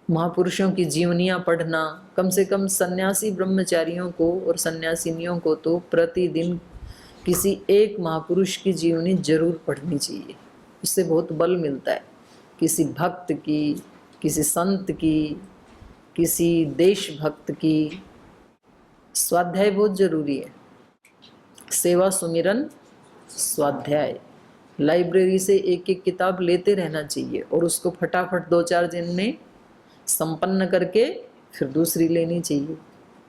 महापुरुषों की जीवनियां पढ़ना, कम से कम सन्यासी ब्रह्मचारियों को और सन्यासिनियों को तो प्रतिदिन किसी एक महापुरुष की जीवनी जरूर पढ़नी चाहिए। इससे बहुत बल मिलता है। किसी भक्त की, किसी संत की, किसी देशभक्त की। स्वाध्याय बहुत जरूरी है। सेवा, सुमिरन, स्वाध्याय। लाइब्रेरी से एक एक किताब लेते रहना चाहिए और उसको फटाफट 2-4 दिन में संपन्न करके फिर दूसरी लेनी चाहिए।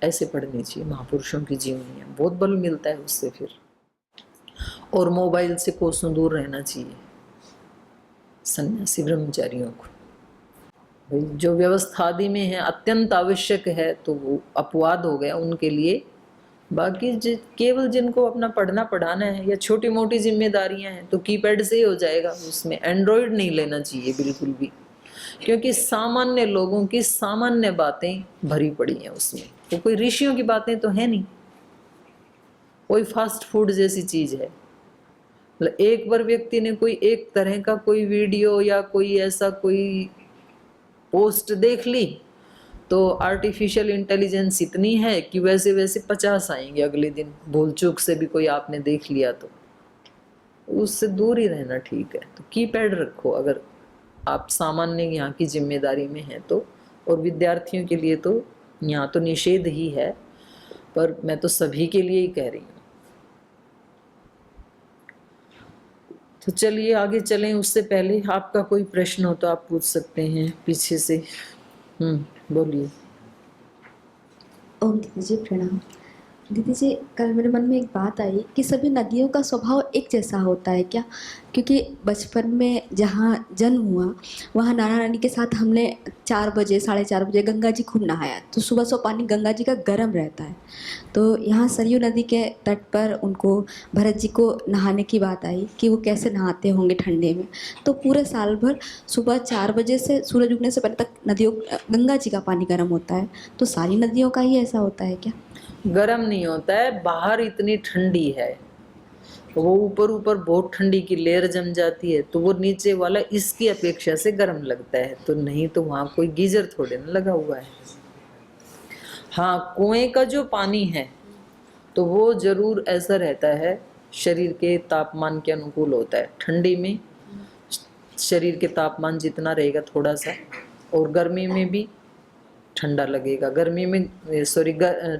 ऐसे पढ़नी चाहिए महापुरुषों की जीवनियाँ, बहुत बल मिलता है उससे फिर। और मोबाइल से कोसों दूर रहना चाहिए सन्यासी ब्रह्मचारियों को। भाई जो व्यवस्था आदि में है अत्यंत आवश्यक है तो वो अपवाद हो गया उनके लिए। बाकी केवल जिनको अपना पढ़ना पढ़ाना है या छोटी मोटी जिम्मेदारियां हैं तो कीपैड से ही हो जाएगा। उसमें एंड्रॉयड नहीं लेना चाहिए बिल्कुल भी, क्योंकि सामान्य लोगों की सामान्य बातें भरी पड़ी हैं उसमें। तो कोई ऋषियों की बातें तो है नहीं, कोई फास्ट फूड जैसी चीज है। मतलब एक बार व्यक्ति ने कोई एक तरह का कोई वीडियो या कोई ऐसा कोई पोस्ट देख ली तो आर्टिफिशियल इंटेलिजेंस इतनी है कि वैसे वैसे 50 आएंगे अगले दिन। भूल चूक से भी कोई आपने देख लिया तो उससे दूर ही रहना ठीक है। तो कीपैड रखो अगर आप सामान्य यहाँ की जिम्मेदारी में हैं तो। और विद्यार्थियों के लिए तो यहाँ तो निषेध ही है, पर मैं तो सभी के लिए ही कह रही हूँ। तो चलिए आगे चलें। उससे पहले आपका कोई प्रश्न हो तो आप पूछ सकते हैं पीछे से। बोलिए। ओम दीदी जी प्रणाम। दीदी जी, कल मेरे मन में एक बात आई कि सभी नदियों का स्वभाव एक जैसा होता है क्या? क्योंकि बचपन में जहाँ जन्म हुआ वहाँ नाना नानी के साथ हमने 4 बजे 4:30 बजे गंगा जी खूब नहाया, तो सुबह सुबह पानी गंगा जी का गर्म रहता है। तो यहाँ सरयू नदी के तट पर उनको भरत जी को नहाने की बात आई कि वो कैसे नहाते होंगे ठंडे में। तो पूरे साल भर सुबह 4 बजे से सूरज उगने से पहले तक नदियों गंगा जी का पानी गर्म होता है। तो सारी नदियों का ही ऐसा होता है क्या? गर्म नहीं होता है, बाहर इतनी ठंडी है, वो ऊपर ऊपर बहुत ठंडी की लेयर जम जाती है तो वो नीचे वाला इसकी अपेक्षा से गर्म लगता है। तो नहीं तो वहां कोई गीजर थोड़े ना लगा हुआ है। हाँ, कुएं का जो पानी है तो वो जरूर ऐसा रहता है, शरीर के तापमान के अनुकूल होता है। ठंडी में शरीर के तापमान जितना रहेगा थोड़ा सा, और गर्मी में भी ठंडा लगेगा। गर्मी में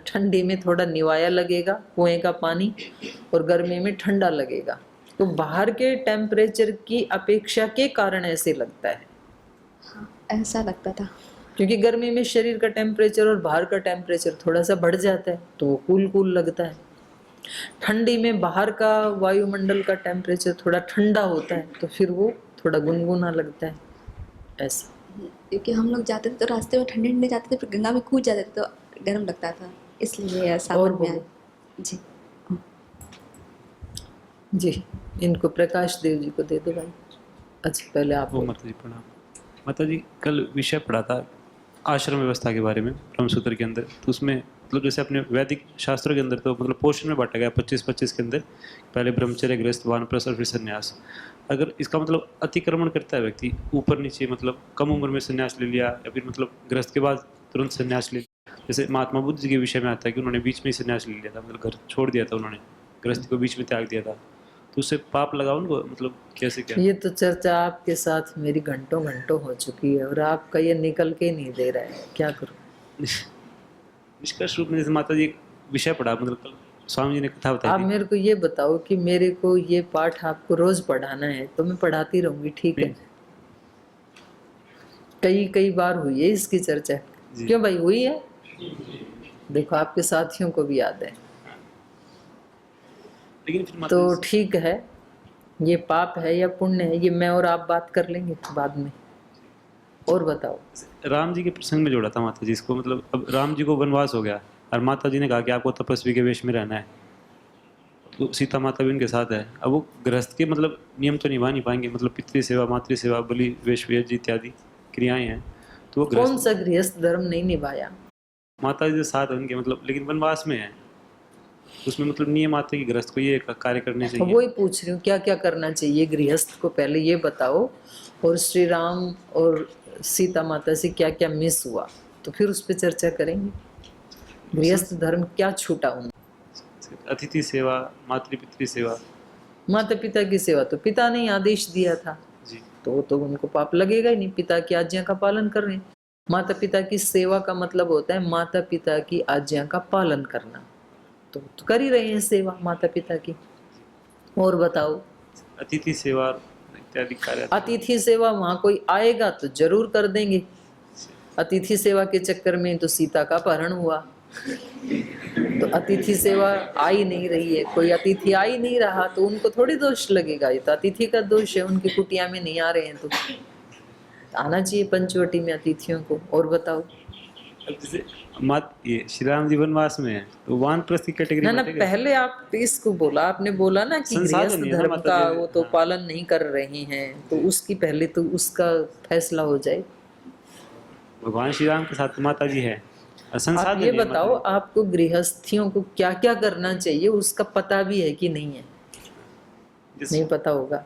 ठंडी में थोड़ा निवाया लगेगा कुएं का पानी, और गर्मी में ठंडा लगेगा। तो बाहर के टेम्परेचर की अपेक्षा के कारण ऐसे लगता है। हाँ, ऐसा लगता था। क्योंकि गर्मी में शरीर का टेम्परेचर और बाहर का टेम्परेचर थोड़ा सा बढ़ जाता है तो वो कूल कूल लगता है। ठंडी में बाहर का वायुमंडल का टेम्परेचर थोड़ा ठंडा होता है तो फिर वो थोड़ा गुनगुना लगता है ऐसा। क्योंकि हम लोग जाते थे तो रास्ते में ठंडे ठंडे जाते थे, फिर गंगा में कूद जाते थे तो गर्म लगता था, इसलिए ऐसा और मन में आया। जी जी, इनको प्रकाश देव जी को दे दो भाई। अच्छा पहले आप। वो माता जी प्रणाम। माता जी, कल विषय पढ़ा था आश्रम व्यवस्था के बारे में ब्रह्मसूत्र के अंदर। तो उसमें मतलब जैसे अपने वैदिक शास्त्रों के अंदर तो मतलब पोर्शन में बांटा गया 25-25 के अंदर, पहले ब्रह्मचर्य, गृहस्थ, वानप्रस्थ और फिर संन्यास। अगर इसका मतलब अतिक्रमण करता है व्यक्ति, ऊपर नीचे, मतलब कम उम्र में संन्यास ले लिया या फिर मतलब गृहस्थ के बाद तुरंत संन्यास ले लिया। जैसे महात्मा बुद्ध जी के विषय में आता है कि उन्होंने बीच में ही संन्यास ले लिया था, मतलब घर छोड़ दिया था उन्होंने, गृहस्थ को बीच में त्याग दिया था। तो उससे पाप लगा उनको, मतलब कैसे क्या? ये तो चर्चा आपके साथ मेरी घंटों घंटों हो चुकी है और आपका ये निकल के नहीं दे रहा है, क्या करूं। निष्कर्ष रूप में जैसे माता जी एक विषय पढ़ा, मतलब कल स्वामी जी ने कथा बताई आप थी। मेरे को ये बताओ कि मेरे को ये पाठ आपको रोज पढ़ाना है तो मैं पढ़ाती रहूंगी, ठीक है। कई कई बार हुई है इसकी चर्चा। क्यों भाई, हुई है? देखो आपके साथियों को भी याद है। लेकिन फिर तो ठीक है, ये पाप है या पुण्य है ये मैं और आप बात कर लेंगे बाद में। और बताओ। राम जी के प्रसंग में जोड़ा था माता जी इसको, मतलब अब राम जी को वनवास हो गया और माता जी ने कहा कि आपको तपस्वी के वेश में रहना है, तो सीता माता भी उनके साथ है। अब वो गृहस्थ के मतलब नियम तो निभा नहीं पाएंगे, मतलब पितृ सेवा, मातृ सेवा, बलि, वेश, यज्ञ इत्यादि क्रियाएं हैं। तो वो कौन सा गृहस्थ धर्म नहीं निभाया? माता जी के साथ उनके, मतलब लेकिन वनवास में है, उसमें मतलब नियम आते हैं कि गृहस्थ को ये कार्य करने चाहिए। वही पूछ रही हूँ, क्या क्या करना चाहिए गृहस्थ को, पहले ये बताओ। और श्री राम और सीता माता से क्या क्या मिस हुआ, तो फिर उस पर चर्चा करेंगे। गृहस्थ धर्म क्या छूटा उन। अतिथि सेवा, मातृपितृ सेवा। माता पिता की सेवा तो पिता ने ही आदेश दिया था, जी तो वो तो उनको पाप लगेगा ही नहीं, पिता की आज्ञा का पालन कर रहे हैं। माता पिता की सेवा का मतलब होता है माता पिता की आज्ञा का पालन करना, तो कर ही रहे हैं सेवा माता पिता की। और बताओ, अतिथि सेवा इत्यादि कार्य। अतिथि सेवा वहां कोई आएगा तो जरूर कर देंगे। अतिथि सेवा के चक्कर में तो सीता का अपहरण हुआ, तो अतिथि सेवा आ ही नहीं रही है, कोई अतिथि आ ही नहीं रहा, तो उनको थोड़ी दोष लगेगा, ये तो अतिथि का दोष है, उनकी कुटिया में नहीं आ रहे हैं तो आना चाहिए पंचवटी में अतिथियों को। और बताओ, अब जैसे ये श्री राम जी वनवास में है तो वानप्रस्थ की कैटेगरी ना ना, में आएगा? पहले आप इसको बोला, आपने बोला ना कि संसाधन गृहस्थ नहीं है ना धर्म माता का जी। वो तो हाँ। पालन नहीं कर रहे हैं, तो उसकी पहले तो उसका फैसला हो जाए। भगवान श्री राम के साथ माता जी है, आप संसाधन ये नहीं है बताओ, माता आपको गृहस्थियों को क्या क्या करना चाहिए उसका पता भी है कि नहीं है? जी। नहीं पता होगा।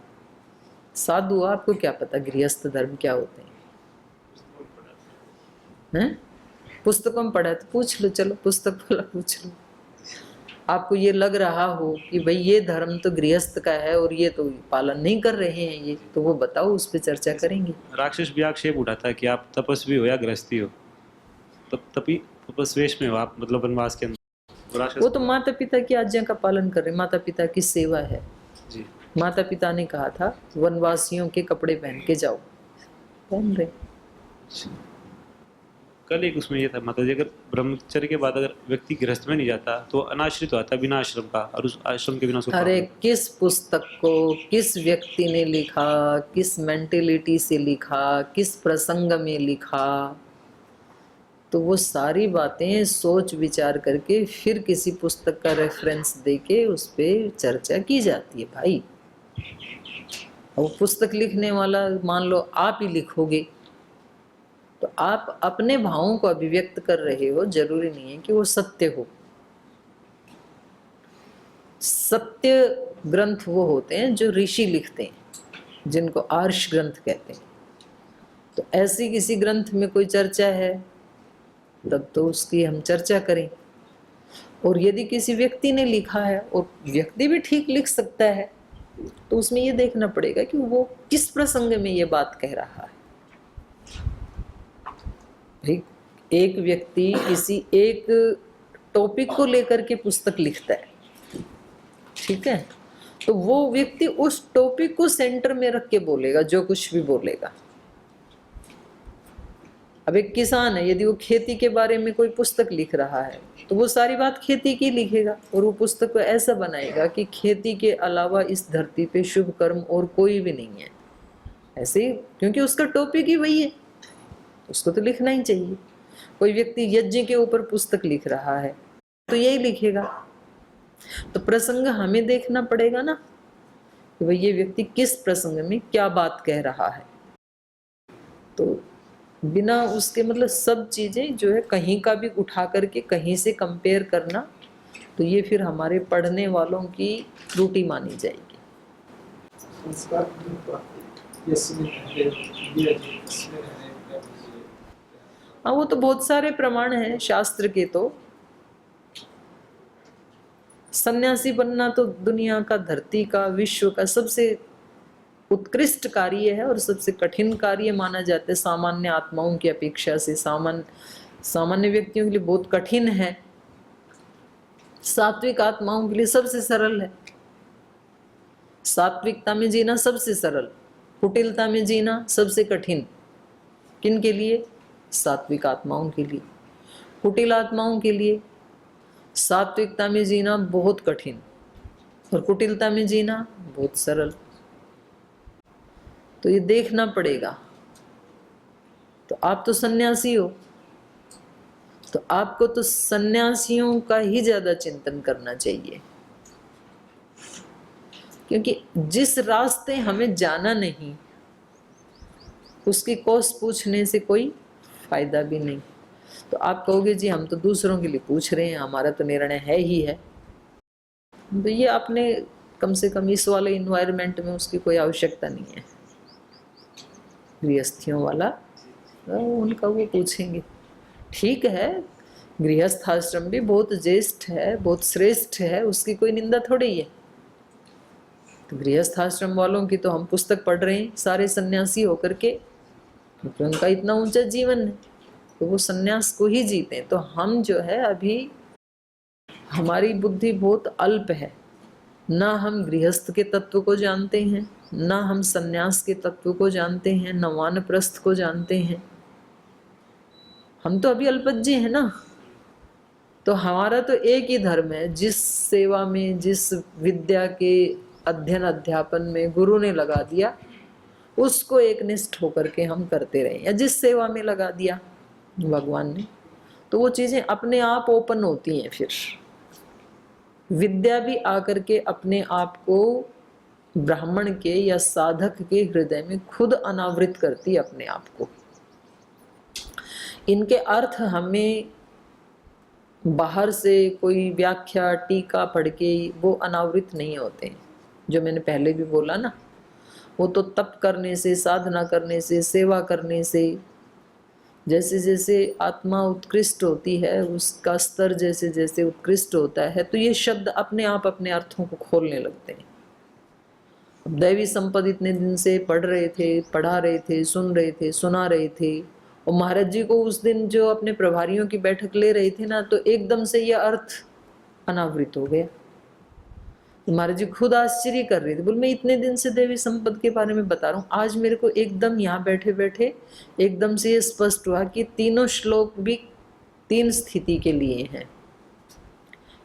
साधु हो, आपको क्या पता गृहस्थ धर्म क्या होते हैं? पुस्तकों में पढ़ा है तो पूछ लो, चलो पुस्तक वाला पूछ लो। आपको ये लग रहा हो कि भाई ये धर्म तो गृहस्थ का है और ये तो पालन नहीं कर रहे हैं, ये तो वो बताओ, उस पर चर्चा करेंगे। राक्षस भी आक्षेप उठाता है कि आप तपस्वी हो या गृहस्थी हो, तब तभी तपस्वेश में हो आप, मतलब वनवास के अंदर। राक्षस वो तो माता पिता की आज्ञा का पालन कर रहे, माता पिता की सेवा है। जी। माता पिता ने कहा था वनवासियों के कपड़े पहन के जाओ, पहन रहे। कल एक उसमें ये था माता जी, अगर ब्रह्मचर्य के बाद अगर व्यक्ति गृहस्थ में नहीं जाता तो अनाश्रित आता बिना आश्रम का, और उस आश्रम के बिना उसको अरे किस पुस्तक को किस व्यक्ति ने लिखा, किस मेंटेलिटी से लिखा, किस प्रसंग में लिखा, तो वो सारी बातें सोच विचार करके फिर किसी पुस्तक का रेफरेंस देके उस पर चर्चा की जाती है भाई। वो पुस्तक लिखने वाला मान लो आप ही लिखोगे, तो आप अपने भावों को अभिव्यक्त कर रहे हो, जरूरी नहीं है कि वो सत्य हो। सत्य ग्रंथ वो होते हैं जो ऋषि लिखते हैं, जिनको आर्ष ग्रंथ कहते हैं। तो ऐसी किसी ग्रंथ में कोई चर्चा है तब तो उसकी हम चर्चा करें। और यदि किसी व्यक्ति ने लिखा है, और व्यक्ति भी ठीक लिख सकता है, तो उसमें ये देखना पड़ेगा कि वो किस प्रसंग में ये बात कह रहा है। भाई एक व्यक्ति किसी एक टॉपिक को लेकर के पुस्तक लिखता है, ठीक है, तो वो व्यक्ति उस टॉपिक को सेंटर में रख के बोलेगा, जो कुछ भी बोलेगा। अब एक किसान है, यदि वो खेती के बारे में कोई पुस्तक लिख रहा है तो वो सारी बात खेती की लिखेगा, और वो पुस्तक को ऐसा बनाएगा कि खेती के अलावा इस धरती पे शुभ कर्म और कोई भी नहीं है, ऐसे ही, क्योंकि उसका टॉपिक ही वही है, उसको तो लिखना ही चाहिए। कोई व्यक्ति यज्ञ के ऊपर पुस्तक लिख रहा है तो यही लिखेगा। तो प्रसंग हमें देखना पड़ेगा ना कि भाई ये व्यक्ति किस प्रसंग में क्या बात कह रहा है। तो बिना उसके मतलब सब चीजें जो है कहीं का भी उठा करके कहीं से कंपेयर करना, तो ये फिर हमारे पढ़ने वालों की त्रुटि मानी जाएगी। हाँ, वो तो बहुत सारे प्रमाण हैं शास्त्र के। तो सन्यासी बनना तो दुनिया का, धरती का, विश्व का सबसे उत्कृष्ट कार्य है और सबसे कठिन कार्य माना जाता है। सामान्य आत्माओं की अपेक्षा से सामान्य व्यक्तियों के लिए बहुत कठिन है, सात्विक आत्माओं के लिए सबसे सरल है। सात्विकता में जीना सबसे सरल, कुटिलता में जीना सबसे कठिन। किन के लिए? सात्विक आत्माओं के लिए। कुटिल आत्माओं के लिए सात्विकता में जीना बहुत कठिन और कुटिलता में जीना बहुत सरल। तो ये देखना पड़ेगा। तो आप तो सन्यासी हो, तो आपको तो सन्यासियों का ही ज्यादा चिंतन करना चाहिए, क्योंकि जिस रास्ते हमें जाना नहीं उसकी कोस पूछने से कोई फायदा भी नहीं। तो आप कहोगे जी हम तो दूसरों के लिए पूछ रहे हैं, हमारा तो निर्णय है ही है। तो ये आपने कम से कम इस वाले इन्वायरमेंट में उसकी कोई आवश्यकता नहीं है। गृहस्थियों वाला, तो उनका वो पूछेंगे। ठीक है, गृहस्थ आश्रम भी बहुत ज्येष्ठ है, बहुत श्रेष्ठ है, उसकी कोई निंदा थोड़ी ही है। तो गृहस्थ आश्रम वालों की तो हम पुस्तक पढ़ रहे हैं सारे सन्यासी होकर के, क्योंकि उनका इतना ऊंचा जीवन है, तो वो सन्यास को ही जीते हैं। तो हम जो है अभी हमारी बुद्धि बहुत अल्प है, ना हम गृहस्थ के तत्व को जानते हैं, ना हम सन्यास के तत्व को जानते हैं, न वानप्रस्थ को जानते हैं। हम तो अभी अल्पज्ञ हैं ना। तो हमारा तो एक ही धर्म है, जिस सेवा में, जिस विद्या के अध्ययन अध्यापन में गुरु ने लगा दिया, उसको एक निष्ठ होकर के हम करते रहे, या जिस सेवा में लगा दिया भगवान ने, तो वो चीजें अपने आप ओपन होती हैं। फिर विद्या भी आकर के अपने आप को ब्राह्मण के या साधक के हृदय में खुद अनावृत करती है अपने आप को। इनके अर्थ हमें बाहर से कोई व्याख्या टीका पढ़ के वो अनावृत नहीं होते हैं। जो मैंने पहले भी बोला ना, वो तो तप करने से, साधना करने से, सेवा करने से, जैसे जैसे आत्मा उत्कृष्ट होती है, उसका स्तर जैसे जैसे उत्कृष्ट होता है, तो ये शब्द अपने आप अपने अर्थों को खोलने लगते हैं। अब दैवी संपद इतने दिन से पढ़ रहे थे, पढ़ा रहे थे, सुन रहे थे, सुना रहे थे, और महाराज जी को उस दिन जो अपने प्रभारियों की बैठक ले रहे थे ना, तो एकदम से यह अर्थ अनावृत हो गया। महाराज जी खुद आश्चर्य कर रहे थे, बोल मैं इतने दिन से देवी संपद के बारे में बता रहा हूँ, आज मेरे को एकदम यहाँ बैठे बैठे एकदम से ये स्पष्ट हुआ कि तीनों श्लोक भी तीन स्थिति के लिए हैं।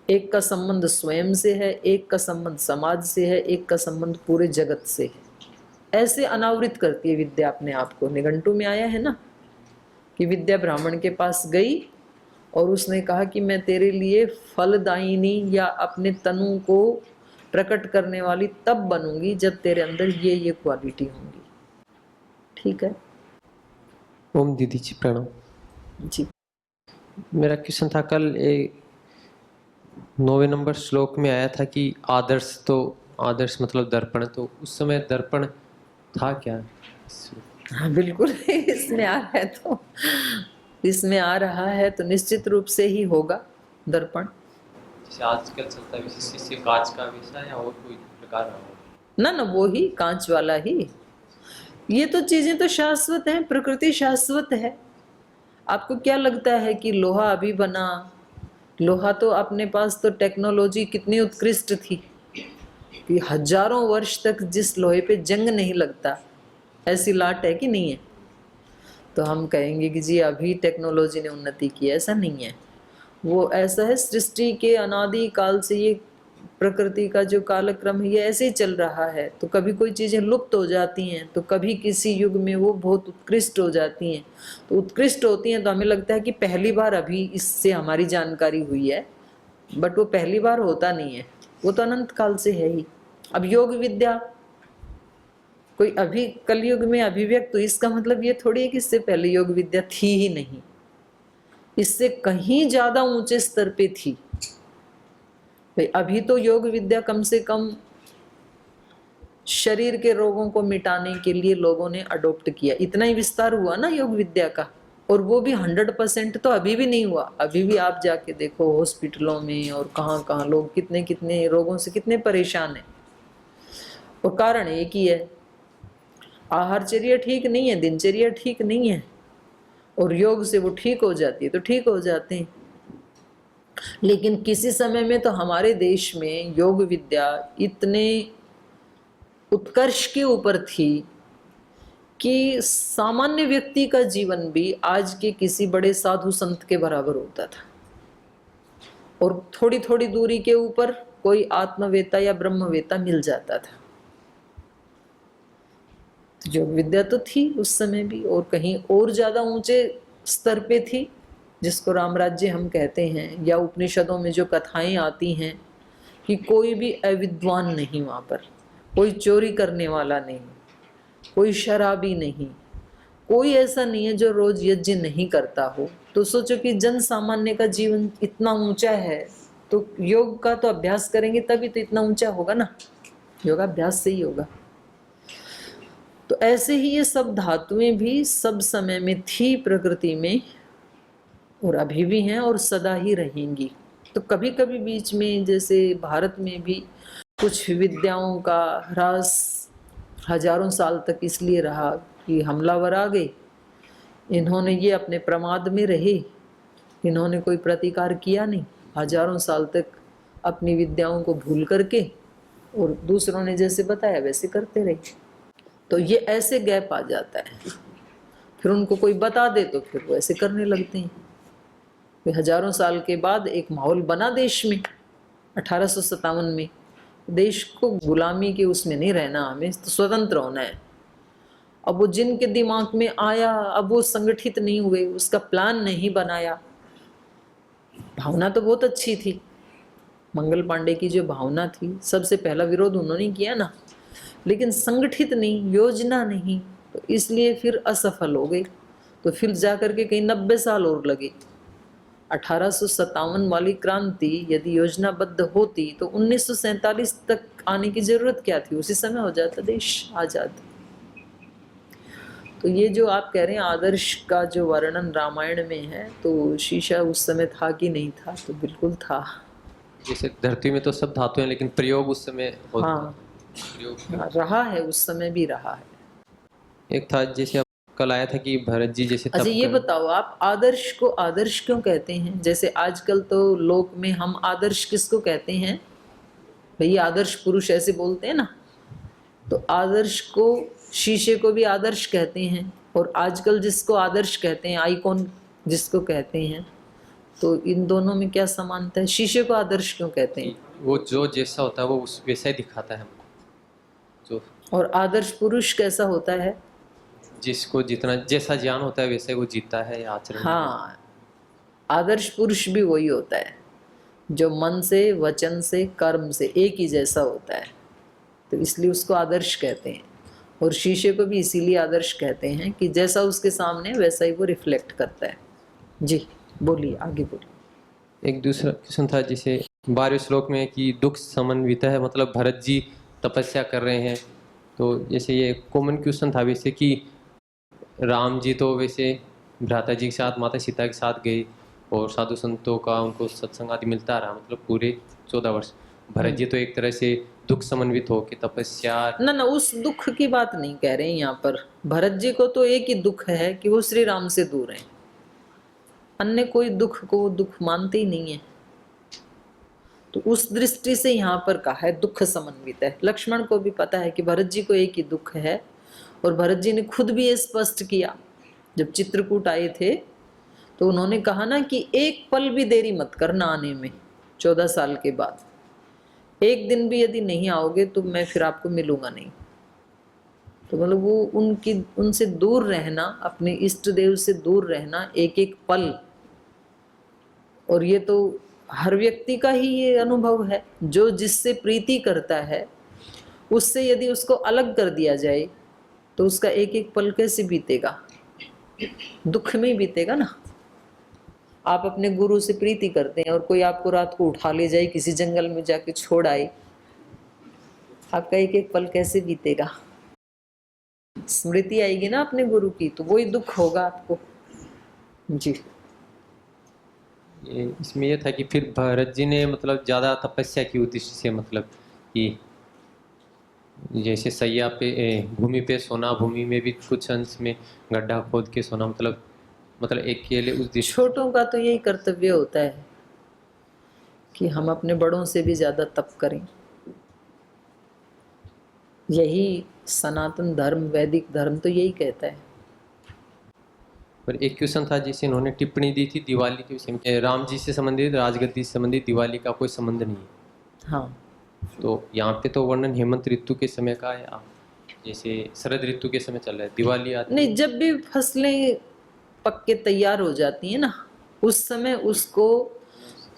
एक का संबंध स्वयं से है, एक का संबंध समाज से है, एक का संबंध पूरे जगत से है। ऐसे अनावृत करती है विद्या अपने आप को। निघंटू में आया है ना कि विद्या ब्राह्मण के पास गई और उसने कहा कि मैं तेरे लिए फलदायिनी या अपने तनु को प्रकट करने वाली तब बनूंगी जब तेरे अंदर ये क्वालिटी होंगी। ठीक है। ओम दीदी जी प्रणाम जी। मेरा क्वेश्चन था, कल 9वें नंबर श्लोक में आया था कि आदर्श, तो आदर्श मतलब दर्पण, तो उस समय दर्पण था क्या? हाँ बिल्कुल, इसमें आ रहा है तो इसमें आ रहा है तो निश्चित रूप से ही होगा दर्पण। जैसे आजकल चलता है विशेष कांच का विषय या और कोई प्रकार ना ना, वो ही कांच वाला ही। ये तो चीजें तो शाश्वत हैं, प्रकृति शाश्वत है। आपको क्या लगता है कि लोहा अभी बना? लोहा तो अपने पास तो टेक्नोलॉजी कितनी उत्कृष्ट थी कि हजारों वर्ष तक जिस लोहे पे जंग नहीं लगता, ऐसी लाट है कि नहीं है? तो हम कहेंगे कि जी अभी टेक्नोलॉजी ने उन्नति की, ऐसा नहीं है। वो ऐसा है, सृष्टि के अनादि काल से ये प्रकृति का जो कालक्रम है ये ऐसे ही चल रहा है। तो कभी कोई चीज़ें लुप्त हो जाती हैं, तो कभी किसी युग में वो बहुत उत्कृष्ट हो जाती हैं। तो उत्कृष्ट होती हैं तो हमें लगता है कि पहली बार अभी इससे हमारी जानकारी हुई है, बट वो पहली बार होता नहीं है, वो तो अनंत काल से है ही। अब योग विद्या कोई अभी कलयुग में अभिव्यक्त हुई, इसका मतलब ये थोड़ी है कि इससे पहले योग विद्या थी ही नहीं, इससे कहीं ज्यादा ऊंचे स्तर पे थी। भाई अभी तो योग विद्या कम से कम शरीर के रोगों को मिटाने के लिए लोगों ने अडॉप्ट किया, इतना ही विस्तार हुआ ना योग विद्या का। और वो भी 100% तो अभी भी नहीं हुआ। अभी भी आप जाके देखो हॉस्पिटलों में और कहाँ कहाँ लोग कितने कितने रोगों से कितने परेशान हैं। और कारण एक ही है, आहारचर्या ठीक नहीं है, दिनचर्या ठीक नहीं है, और योग से वो ठीक हो जाती है तो ठीक हो जाते हैं। लेकिन किसी समय में तो हमारे देश में योग विद्या इतने उत्कर्ष के ऊपर थी कि सामान्य व्यक्ति का जीवन भी आज के किसी बड़े साधु संत के बराबर होता था, और थोड़ी थोड़ी दूरी के ऊपर कोई आत्मवेता या ब्रह्मवेता मिल जाता था। योग विद्या तो थी उस समय भी, और कहीं और ज्यादा ऊंचे स्तर पे थी, जिसको रामराज्य हम कहते हैं, या उपनिषदों में जो कथाएं आती हैं कि कोई भी अविद्वान नहीं वहाँ पर, कोई चोरी करने वाला नहीं, कोई शराबी नहीं, कोई ऐसा नहीं है जो रोज यज्ञ नहीं करता हो। तो सोचो कि जन सामान्य का जीवन इतना ऊंचा है, तो योग का तो अभ्यास करेंगे तभी तो इतना ऊंचा होगा ना, योगाभ्यास से ही होगा। तो ऐसे ही ये सब धातुएं भी सब समय में थी प्रकृति में, और अभी भी हैं और सदा ही रहेंगी। तो कभी कभी बीच में जैसे भारत में भी कुछ विद्याओं का ह्रास हजारों साल तक इसलिए रहा कि हमलावर आ गए, इन्होंने ये अपने प्रमाद में रहे, इन्होंने कोई प्रतिकार किया नहीं, हजारों साल तक अपनी विद्याओं को भूल करके और दूसरों ने जैसे बताया वैसे करते रहे। तो ये ऐसे गैप आ जाता है, फिर उनको कोई बता दे तो फिर वो ऐसे करने लगते हैं। फिर हजारों साल के बाद एक माहौल बना देश में 1857 में, देश को गुलामी के उसमें नहीं रहना, हमें तो स्वतंत्र होना है। अब वो जिनके दिमाग में आया, अब वो संगठित नहीं हुए, उसका प्लान नहीं बनाया। भावना तो बहुत अच्छी थी, मंगल पांडे की जो भावना थी, सबसे पहला विरोध उन्होंने किया ना, लेकिन संगठित नहीं, योजना नहीं, तो इसलिए फिर असफल हो गए। तो फिर जाकर के कहीं 90 साल और लगे। 1857 वाली क्रांति यदि योजनाबद्ध होती तो 1947 तक आने की जरूरत क्या थी, उसी समय हो जाता देश आजाद। तो ये जो आप कह रहे हैं आदर्श का जो वर्णन रामायण में है, तो शीशा उस समय था कि नहीं था, तो बिल्कुल था। जैसे धरती में तो सब धातु हैं, लेकिन प्रयोग उस समय होता हाँ, प्रयोग रहा है, उस समय भी रहा है। एक था जैसे कल आया था कि भरत जी जैसे अच्छा ये बताओ, आप आदर्श को आदर्श क्यों कहते हैं? जैसे आजकल तो लोक में हम आदर्श किसको कहते हैं भैया, आदर्श पुरुष ऐसे बोलते हैं ना, तो आदर्श को शीशे को भी आदर्श कहते हैं, और आजकल जिसको आदर्श कहते हैं, आइकॉन जिसको कहते हैं, तो इन दोनों में क्या समानता है? शीशे को आदर्श क्यों कहते हैं? वो जो जैसा होता है वो उस वैसा ही दिखाता है हमको। जो और आदर्श पुरुष कैसा होता है? जिसको जितना जैसा ज्ञान होता है वैसे वो जीता है या आचरण में। हाँ, आदर्श पुरुष भी वही होता है जो मन से, वचन से, कर्म से एक ही जैसा होता है, तो इसलिए उसको आदर्श कहते हैं। और शीशे को भी इसीलिए आदर्श कहते हैं कि जैसा उसके सामने वैसा ही वो रिफ्लेक्ट करता है। जी बोलिए, आगे बोलिए। एक दूसरा क्वेश्चन था जैसे 12वें श्लोक में कि दुख समन्वित है, मतलब भरत जी तपस्या कर रहे हैं, तो जैसे ये कॉमन क्वेश्चन था वैसे कि राम जी तो वैसे भ्राता जी के साथ, माता सीता के साथ गए और साधु संतों का उनको सत्संग आदि मिलता रहा, मतलब पूरे 14 वर्ष। भरत जी तो एक तरह से दुख समन्वित हो के तपस्या। ना ना, उस दुख की बात नहीं कह रहे हैं यहाँ पर। भरत जी को तो एक ही दुख है कि वो श्री राम से दूर हैं, अन्य कोई दुख को वो दुख मानते ही नहीं है। तो उस दृष्टि से यहाँ पर कहा है दुख समन्वित है। लक्ष्मण को भी पता है कि भरत जी को एक ही दुख है, और भरत जी ने खुद भी ये स्पष्ट किया। जब चित्रकूट आए थे तो उन्होंने कहा ना कि एक पल भी देरी मत करना आने में, 14 साल के बाद एक दिन भी यदि नहीं आओगे तो मैं फिर आपको मिलूंगा नहीं। तो मतलब वो उनसे दूर रहना, अपने इष्ट देव से दूर रहना एक एक पल, और ये तो हर व्यक्ति का ही ये अनुभव है। जो जिससे प्रीति करता है उससे यदि उसको अलग कर दिया जाए तो उसका एक एक पल कैसे बीतेगा? दुख में ही बीतेगा ना। आप अपने गुरु से प्रीति करते हैं और कोई आपको रात को उठा ले जाए, किसी जंगल में जाके छोड़ आए, आपका एक एक पल कैसे बीतेगा? स्मृति आएगी ना अपने गुरु की, तो वही दुख होगा आपको। जी इसमें ये था कि फिर भरत जी ने मतलब ज़्यादा तपस्या की उद्देश्य से, मतलब कि जैसे सैया पे भूमि पे सोना, भूमि में भी कुछ अंश में गड्ढा खोद के सोना, मतलब एक अकेले उद्देश्य। छोटों का तो यही कर्तव्य होता है कि हम अपने बड़ों से भी ज्यादा तप करें। यही सनातन धर्म, वैदिक धर्म तो यही कहता है। पर एक क्वेश्चन था जिसे इन्होंने टिप्पणी दी थी दिवाली के विषय में, राम जी से संबंधित, राजगद्दी से संबंधित दिवाली का कोई संबंध नहीं है। हाँ, तो यहाँ पे तो वर्णन हेमंत ऋतु के समय का है, जैसे शरद ऋतु के समय चल रहा है, दिवाली आती नहीं, जब भी फसलें पक के तैयार हो जाती है ना, उस समय उसको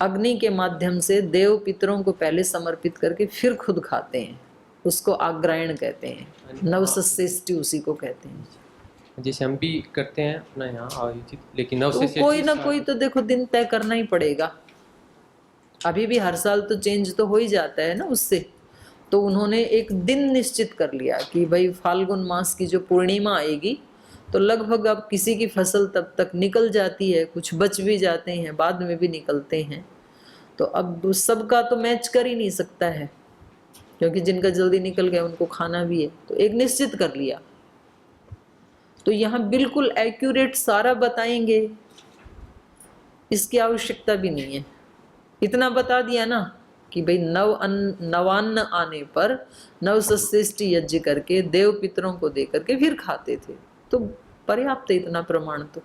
अग्नि के माध्यम से देव पितरों को पहले समर्पित करके फिर खुद खाते हैं, उसको आग्रायण कहते हैं। नवसस्येष्टि उसी को कहते हैं। जैसे हम भी करते हैं अपना यहाँ आयोजित, लेकिन तो कोई ना कोई तो देखो दिन तय करना ही पड़ेगा। अभी भी हर साल तो चेंज तो हो ही जाता है ना उससे। तो उन्होंने एक दिन निश्चित कर लिया कि भाई फाल्गुन मास की जो पूर्णिमा आएगी तो लगभग अब किसी की फसल तब तक निकल जाती है, कुछ बच भी जाते हैं, बाद में भी निकलते हैं, तो अब सबका तो मैच कर ही नहीं सकता है, क्योंकि जिनका जल्दी निकल गया उनको खाना भी है, तो एक निश्चित कर लिया। तो यहाँ बिल्कुल एक्यूरेट सारा बताएंगे इसकी आवश्यकता भी नहीं है, इतना बता दिया ना कि भाई नवान्न आने पर नवसस्येष्टि यज्ञ करके देव पितरों को दे करके फिर खाते थे, तो पर्याप्त है इतना प्रमाण। तो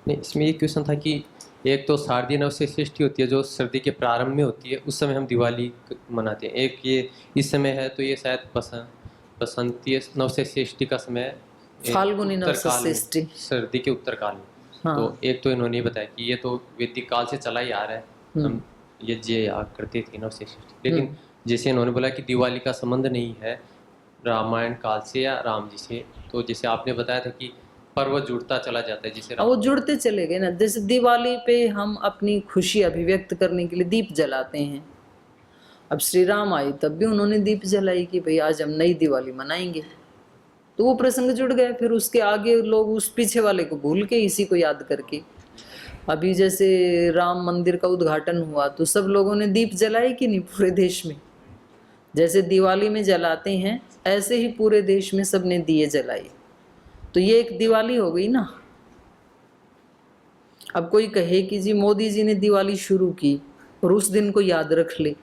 नहीं, इसमें ये क्वेश्चन था कि एक तो शारदीय नवसस्येष्टि होती है जो सर्दी के प्रारंभ में होती है, उस समय हम दिवाली मनाते हैं। एक ये इस समय है तो ये शायद बसंतीय नवसस्येष्टि का समय है, फाल्गुनी उत्तरकाल में, नवसस्येष्टि, सर्दी के उत्तरकाल में। हाँ। तो एक तो इन्होंने बताया कि ये तो वैदिक काल से चला ही आ रहा है, हम यज्ञ याग करते थे नवसस्येष्टि, लेकिन जैसे इन्होंने बोला कि दिवाली का संबंध नहीं है रामायण काल से या राम जी से, तो जैसे आपने बताया था कि पर्व जुड़ता चला जाता है, जैसे वो जुड़ते चले गए ना। जैसे दिवाली पे हम अपनी खुशी अभिव्यक्त करने के लिए दीप जलाते हैं, अब श्री राम आए तब भी उन्होंने दीप जलाई कि भाई आज हम नई दिवाली मनाएंगे, तो वो प्रसंग जुड़ गया। फिर उसके आगे लोग उस पीछे वाले को भूल के इसी को याद करके, अभी जैसे राम मंदिर का उद्घाटन हुआ तो सब लोगों ने दीप जलाए कि नहीं पूरे देश में, जैसे दिवाली में जलाते हैं ऐसे ही पूरे देश में सबने दिए जलाए, तो ये एक दिवाली हो गई ना। अब कोई कहे कि जी मोदी जी ने दिवाली शुरू की और उस दिन को याद रख ले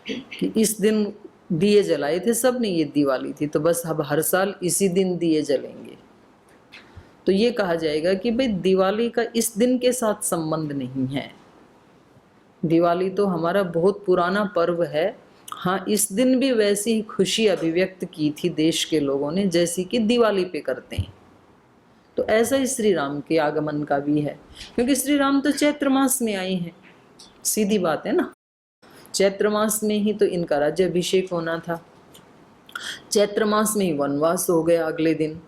कि इस दिन दिए जलाए थे सबने, ये दिवाली थी, तो बस अब हर साल इसी दिन दिए जलेंगे, तो ये कहा जाएगा कि भाई दिवाली का इस दिन के साथ संबंध नहीं है। दिवाली तो हमारा बहुत पुराना पर्व है। हाँ, इस दिन भी वैसी ही खुशी अभिव्यक्त की थी देश के लोगों ने जैसी कि दिवाली पे करते हैं। तो ऐसा ही श्री राम के आगमन का भी है, क्योंकि श्री राम तो चैत्र मास में आए हैं, सीधी बात है ना। चैत्र मास में ही तो इनका राज्याभिषेक होना था, चैत्र मास में ही वनवास हो गया अगले दिन,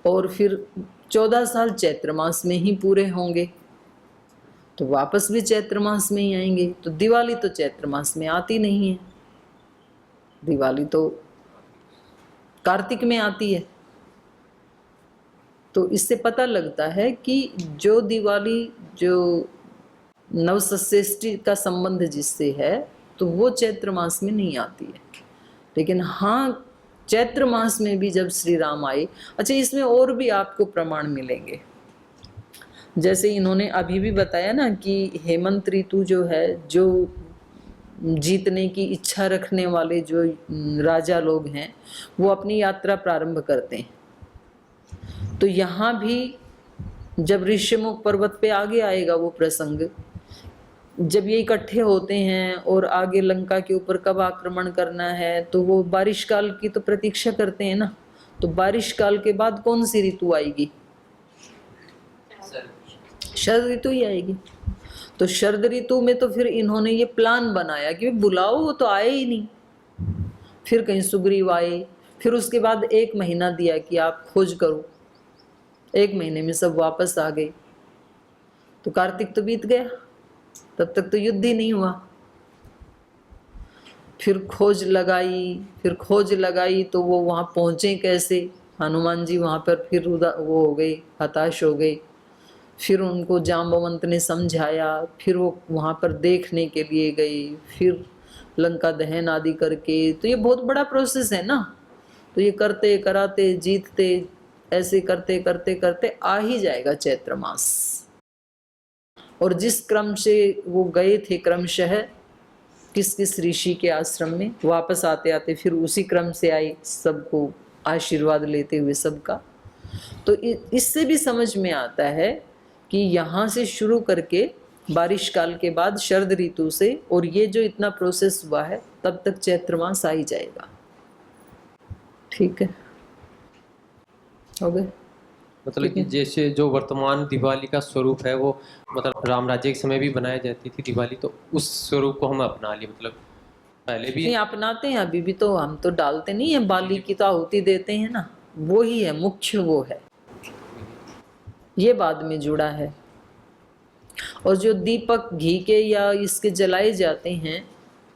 और फिर 14 साल चैत्र मास में ही पूरे होंगे, तो वापस भी चैत्र मास में ही आएंगे। तो दिवाली तो चैत्र मास में आती नहीं है, दिवाली तो कार्तिक में आती है। तो इससे पता लगता है कि जो दिवाली, जो नवसस्येष्टि का संबंध जिससे है, तो वो चैत्र मास में नहीं आती है। लेकिन हाँ, चैत्र मास में भी जब श्री राम आए, अच्छा इसमें और भी आपको प्रमाण मिलेंगे। जैसे इन्होंने अभी भी बताया ना कि हेमंत ऋतु जो है, जो जीतने की इच्छा रखने वाले जो राजा लोग हैं वो अपनी यात्रा प्रारंभ करते हैं। तो यहाँ भी जब ऋष्यमुख पर्वत पे आगे आएगा वो प्रसंग, जब ये इकट्ठे होते हैं और आगे लंका के ऊपर कब आक्रमण करना है, तो वो बारिश काल की तो प्रतीक्षा करते हैं ना। तो बारिश काल के बाद कौन सी ऋतु आएगी? शरद ऋतु ही आएगी। तो शरद ऋतु में तो फिर इन्होंने ये प्लान बनाया कि बुलाओ, वो तो आए ही नहीं। फिर कहीं सुग्रीव आए, फिर उसके बाद 1 महीना दिया कि आप खोज करो, 1 महीने में सब वापस आ गए। तो कार्तिक तो बीत गया, तब तक तो युद्ध ही नहीं हुआ। फिर खोज लगाई तो वो वहाँ पहुँचे कैसे? हनुमान जी वहाँ पर फिर वो हो गए, हताश हो गए। फिर उनको जाम्बवंत ने समझाया, फिर वो वहाँ पर देखने के लिए गए, फिर लंका दहन आदि करके। तो ये बहुत बड़ा प्रोसेस है ना। तो ये करते कराते जीतते, ऐसे करते करते करते आ ही जाएगा चैत्र मास। और जिस क्रम से वो गए थे क्रमशः किस किस ऋषि के आश्रम में, वापस आते आते फिर उसी क्रम से आए, सबको आशीर्वाद लेते हुए सबका। तो इससे भी समझ में आता है कि यहाँ से शुरू करके बारिश काल के बाद शरद ऋतु से, और ये जो इतना प्रोसेस हुआ है, तब तक चैत्र मास आ ही जाएगा। ठीक है, हो गए। मतलब कि जैसे जो वर्तमान दिवाली का स्वरूप है वो मतलब राम राज्य के समय भी बनाई जाती थी दिवाली, तो उस स्वरूप को हम अपना लिए, मतलब पहले भी नहीं अपनाते हैं, अभी भी तो हम तो डालते नहीं है, बाली की तो आहुति देते हैं ना, वो ही है मुख्य, वो है, ये बाद में जुड़ा है। और जो दीपक घी के या इसके जलाए जाते हैं,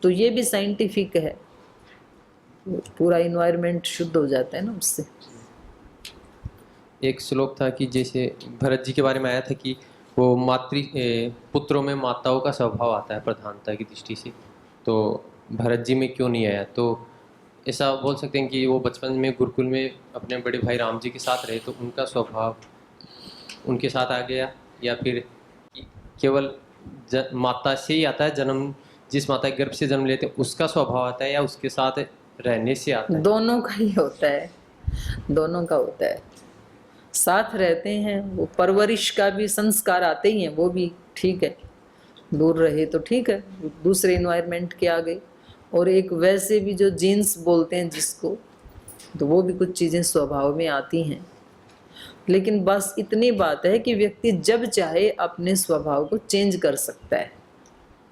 तो ये भी साइंटिफिक है, पूरा इन्वायरमेंट शुद्ध हो जाता है ना उससे। एक श्लोक था कि जैसे भरत जी के बारे में आया था कि वो पुत्रों में माताओं का स्वभाव आता है प्रधानता की दृष्टि से, तो भरत जी में क्यों नहीं आया? तो ऐसा बोल सकते हैं कि वो बचपन में गुरुकुल में अपने बड़े भाई राम जी के साथ रहे तो उनका स्वभाव उनके साथ आ गया, या फिर केवल माता से ही आता है जन्म, जिस माता के गर्भ से जन्म लेते हैं उसका स्वभाव आता है, या उसके साथ रहने से आता है? दोनों का ही होता है, दोनों का होता है। साथ रहते हैं, वो परवरिश का भी संस्कार आते ही हैं, वो भी ठीक है, दूर रहे तो ठीक है, दूसरे इन्वायरमेंट के आ गए। और एक वैसे भी जो जीन्स बोलते हैं जिसको, तो वो भी कुछ चीज़ें स्वभाव में आती हैं। लेकिन बस इतनी बात है कि व्यक्ति जब चाहे अपने स्वभाव को चेंज कर सकता है,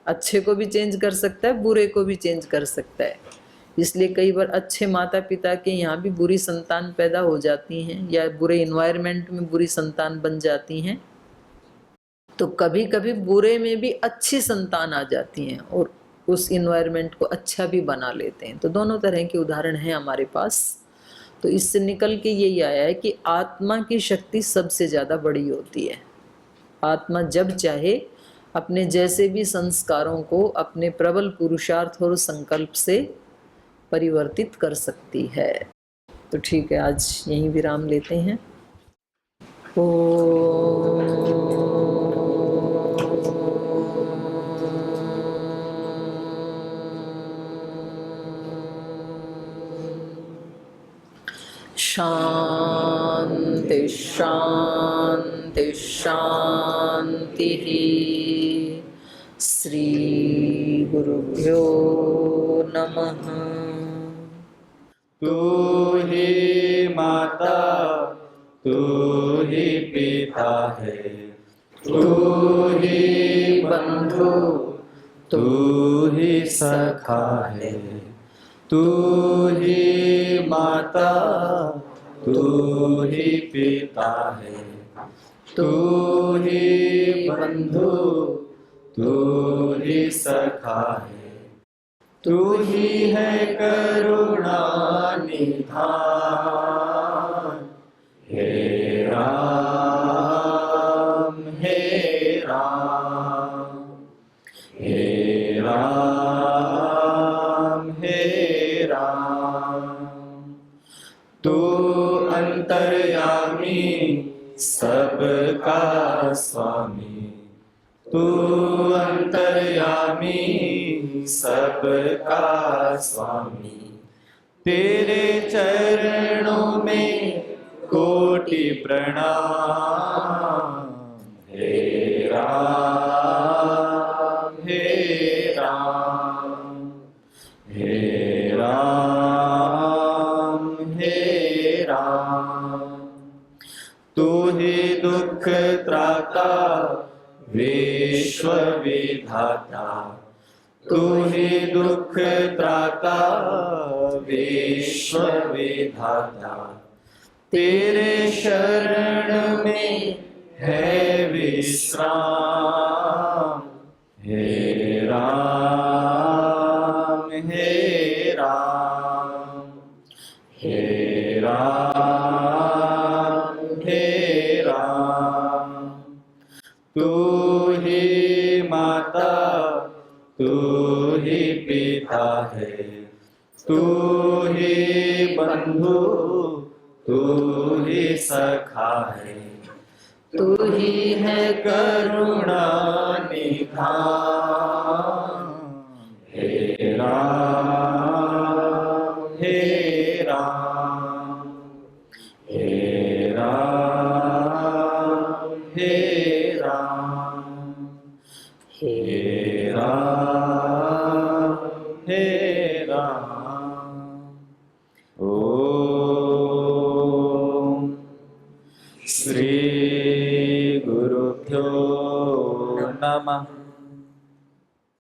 अच्छे को भी चेंज कर सकता है, बुरे को भी चेंज कर सकता है। इसलिए कई बार अच्छे माता पिता के यहाँ भी बुरी संतान पैदा हो जाती हैं, या बुरे इन्वायरमेंट में बुरी संतान बन जाती हैं, तो कभी कभी बुरे में भी अच्छी संतान आ जाती हैं और उस इन्वायरमेंट को अच्छा भी बना लेते हैं। तो दोनों तरह के उदाहरण हैं हमारे पास। तो इससे निकल के यही आया है कि आत्मा की शक्ति सबसे ज़्यादा बड़ी होती है। आत्मा जब चाहे अपने जैसे भी संस्कारों को अपने प्रबल पुरुषार्थ और संकल्प से परिवर्तित कर सकती है। तो ठीक है, आज यहीं विराम लेते हैं। शांति शांति शांति। श्री गुरुभ्यो नमः। तू ही माता, तू ही पिता है, तू ही बंधु, तू ही सखा है। तू ही माता, तू ही पिता है, तू ही बंधु, तू ही सखा है। तू ही है करुणा निधान। हे राम, हे राम, हे राम, हे राम। तू अंतर्यामी, सबका स्वामी। तू अंतर्यामी, सबका स्वामी। तेरे चरणों में कोटि प्रणाम। हे राम, हे राम, हे राम, हे राम। तू ही दुख त्राता, विश्व विधाता। तू ही दुख त्राता, विश्व विधाता। तेरे शरण में है विश्राम। हे राम, हे राम, हे राम, हे राम। तू ही माता, तू ही पिता है, तू ही बंधु, तू ही सखा है। तू ही है करुणा निधान। हे राम, हे राम, हे राम, हे राम, हे हे राम, हे राम। ओम श्री गुरुभ्यो नमः।